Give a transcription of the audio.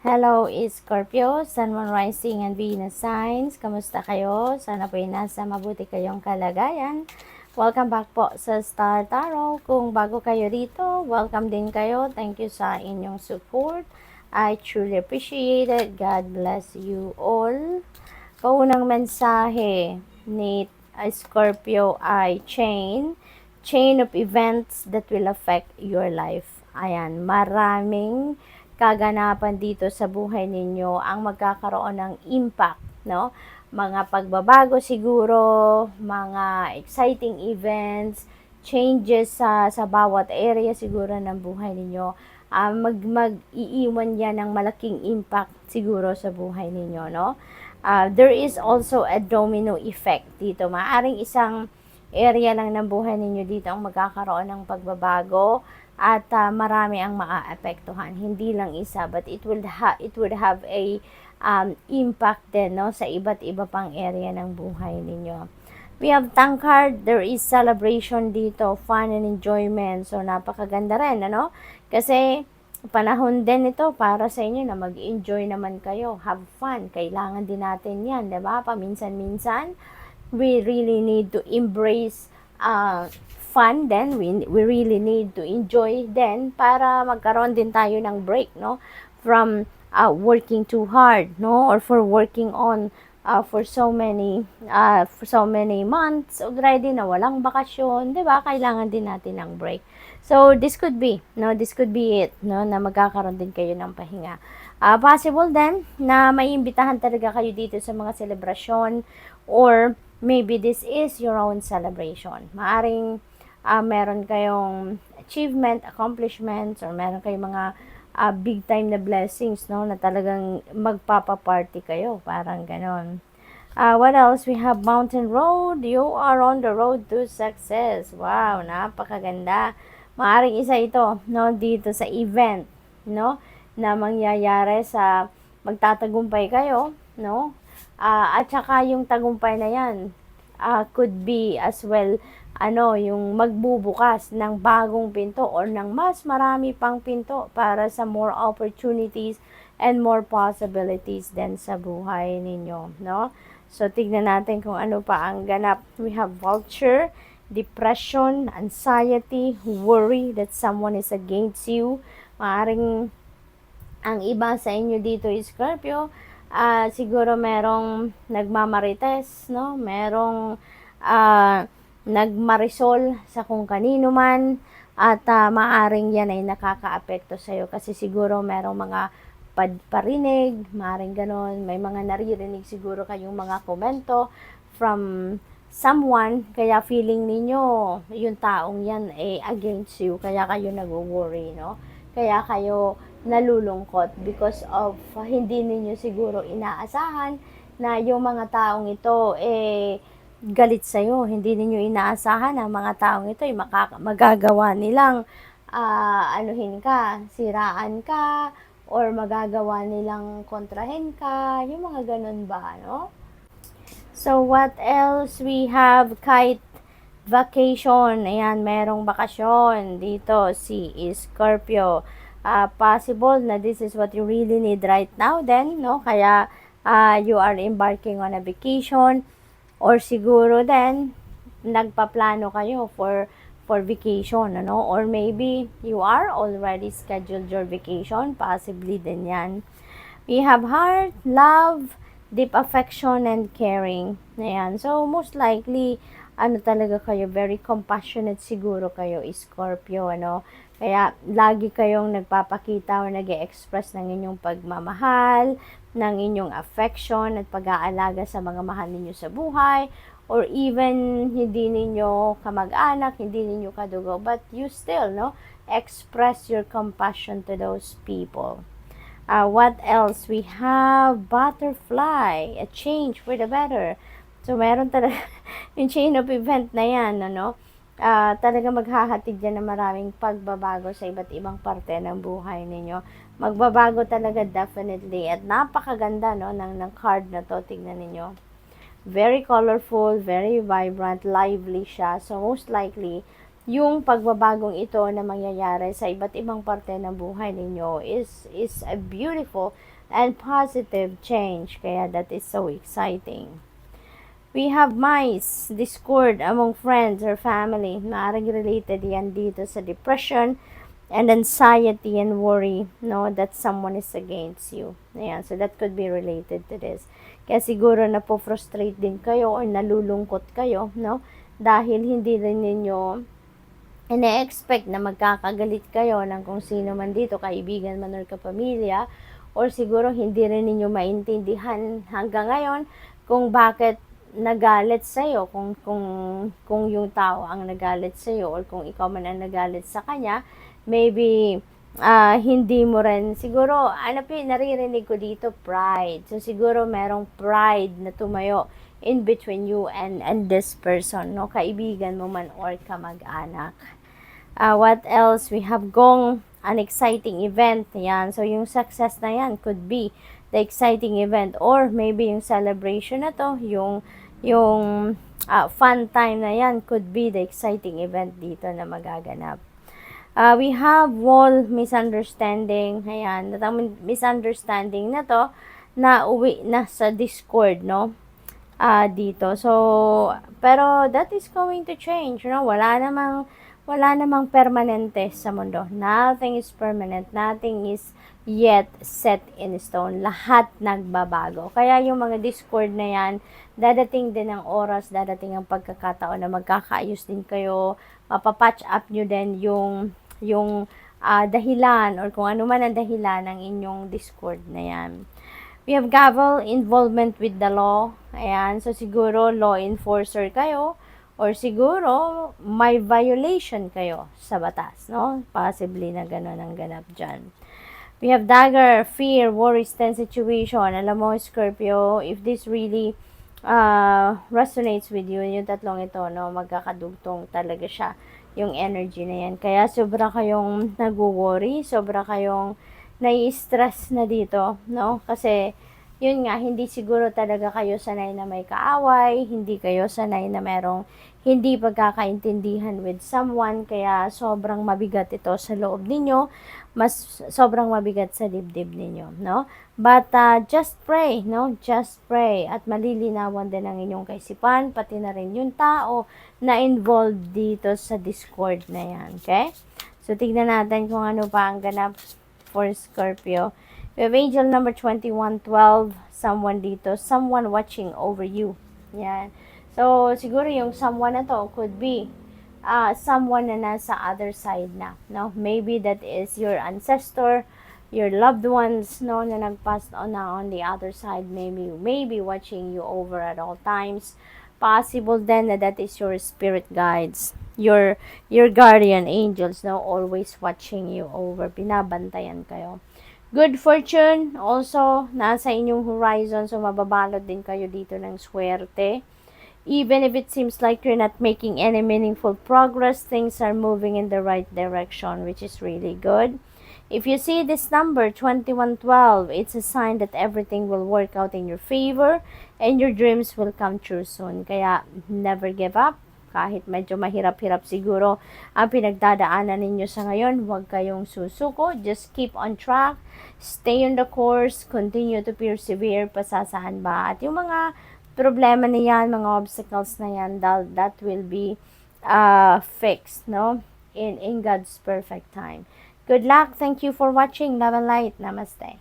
Hello, Scorpio, Sun, Moon, Rising, and Venus signs. Kamusta kayo? Sana po nasa mabuti kayong kalagayan. Welcome back po sa Star Tarot. Kung bago kayo dito, welcome din kayo. Thank you sa inyong support. I truly appreciate it. God bless you all. Paunang mensahe ni Scorpio ay chain of events that will affect your life. Ayan, maraming kaganapan dito sa buhay ninyo ang magkakaroon ng impact, no? Mga pagbabago siguro, mga exciting events, changes sa bawat area siguro ng buhay ninyo. Mag-iiwan yan ng malaking impact siguro sa buhay ninyo, no? There is also a domino effect dito. Maaring isang area lang ng buhay ninyo dito ang magkakaroon ng pagbabago at marami ang maaapektuhan, hindi lang isa, but it would have a impact din, no, sa iba't iba pang area ng buhay ninyo. We have Tangkard, there is celebration dito, fun and enjoyment, so napakaganda rin, ano, kasi panahon din ito para sa inyo na mag-enjoy naman kayo, have fun, kailangan din natin yan, diba, paminsan-minsan we really need to embrace fun then we really need to enjoy then para magkaroon din tayo ng break, no, from working too hard, no, or for working on for so many months already na walang bakasyon, 'di ba? Kailangan din natin ng break. So this could be it, no, na magkakaroon din kayo ng pahinga. Possible then na maiimbitahan talaga kayo dito sa mga selebrasyon, or maybe this is your own celebration. Maaring meron kayong achievement, accomplishments, or meron kayong mga big time na blessings, no, na talagang magpapa-party kayo, parang ganon. What else? We have Mountain Road. You are on the road to success. Wow, napakaganda. Maaring isa ito, no, dito sa event, no, na mangyayari sa magtatagumpay kayo, no, at saka yung tagumpay na yan could be as well yung magbubukas ng bagong pinto or ng mas marami pang pinto para sa more opportunities and more possibilities din sa buhay ninyo, no? So tignan natin kung ano pa ang ganap. We have Vulture, depression, anxiety, worry that someone is against you. Maaring ang iba sa inyo dito is Scorpio, siguro merong nagmamarites, no? Merong nagmarisol sa kung kanino man, at maaring yan ay nakakaapekto sa iyo kasi siguro merong mga parinig, maaring ganon, may mga naririnig siguro kayong mga komento from someone, kaya feeling ninyo yung taong yan against you, kaya kayo nag-worry, no? Kaya kayo nalulungkot because of hindi ninyo siguro inaasahan na yung mga taong ito galit sa'yo. Hindi ninyo inaasahan na mga taong ito ay magagawa nilang anuhin ka, siraan ka, or magagawa nilang kontrahin ka, yung mga ganun ba, no? So, what else? We have Kite vacation. Ayan, merong bakasyon dito si Scorpio. Possible na this is what you really need right now then, no? Kaya you are embarking on a vacation, or siguro then nagpaplano kayo for vacation, ano, or maybe you are already scheduled your vacation, possibly din yan. We have heart, love, deep affection, and caring. Ayan, so most likely talaga kayo, very compassionate siguro kayo, Scorpio, ano. Kaya lagi kayong nagpapakita o nag-e-express ng inyong pagmamahal, ng inyong affection at pag-aalaga sa mga mahal ninyo sa buhay, or even hindi ninyo kamag-anak, hindi ninyo kadugo, but you still, no, express your compassion to those people. What else? We have butterfly, a change for the better. So, meron talaga yung chain of event na yan, ano, talaga maghahatid yan ng maraming pagbabago sa iba't ibang parte ng buhay ninyo. Magbabago talaga definitely, at napakaganda, no, ng card na to. Tignan ninyo. Very colorful, very vibrant, lively siya. So, most likely, yung pagbabagong ito na mangyayari sa iba't ibang parte ng buhay ninyo is a beautiful and positive change. Kaya that is so exciting. We have mice, discord among friends or family. Maaaring related yan dito sa depression and anxiety and worry, no, that someone is against you. Ayan, so that could be related to this. Kaya siguro na po frustrate din kayo or nalulungkot kayo, no, dahil hindi rin ninyo ine-expect na magkakagalit kayo ng kung sino man dito, kaibigan man or kapamilya, or siguro hindi rin ninyo maintindihan hanggang ngayon kung bakit nagalit sa'yo, kung yung tao ang nagalit sa'yo, or kung ikaw man ang nagalit sa kanya, maybe hindi mo rin, siguro, naririnig ko dito, pride. So, siguro merong pride na tumayo in between you and this person, no? Kaibigan mo man or kamag-anak. What else? We have gong an exciting event. Yan. So, yung success na yan could be the exciting event, or maybe yung celebration na to, yung fun time na yan could be the exciting event dito na magaganap. We have wall misunderstanding. Ayan. Misunderstanding na to na uwi na sa discord, no? Dito. So, pero that is going to change, no? Wala namang permanente sa mundo. Nothing is permanent. Nothing is yet set in stone. Lahat nagbabago. Kaya yung mga discord na yan, dadating din ang oras, dadating ang pagkakataon na magkakaayos din kayo, mapapatch up nyo din yung dahilan or kung ano man ang dahilan ng inyong discord na yan. We have gavel involvement with the law. Ayan, so siguro law enforcer kayo, or siguro may violation kayo sa batas, no? Possibly na gano'n ang ganap dyan. We have dagger, fear, worry, tense situation. Alam mo, Scorpio, if this really resonates with you, yung tatlong ito, no, magkakadugtong talaga siya, yung energy na yan. Kaya sobra kayong nag-worry, sobra kayong nai-stress na dito, no? Kasi yun nga, hindi siguro talaga kayo sanay na may kaaway, hindi kayo sanay na merong hindi pagkakaintindihan with someone, kaya sobrang mabigat ito sa loob ninyo, mas sobrang mabigat sa dibdib ninyo, no? But just pray, no? Just pray, at malilinawan din ang inyong kaisipan, pati na rin yung tao na involved dito sa discord na yan, okay? So, tignan natin kung ano pa ang ganap for Scorpio. We have angel number 2112, someone dito, someone watching over you. Yan. So, siguro yung someone na to could be someone na nasa other side na, no? Maybe that is your ancestor, your loved ones, no, na nag-pass on na on the other side, maybe watching you over at all times. Possible then that is your spirit guides, your guardian angels, no, always watching you over, binabantayan kayo. Good fortune, also, nasa inyong horizon, so mababalot din kayo dito ng swerte. Even if it seems like you're not making any meaningful progress, things are moving in the right direction, which is really good. If you see this number, 2112, it's a sign that everything will work out in your favor and your dreams will come true soon. Kaya, never give up. Kahit medyo mahirap-hirap siguro ang pinagdadaanan ninyo sa ngayon, huwag kayong susuko. Just keep on track. Stay on the course. Continue to persevere. Pasasahan ba? At yung mga problema na yan, mga obstacles na yan, that will be fixed, no? In God's perfect time. Good luck. Thank you for watching. Love and light. Namaste.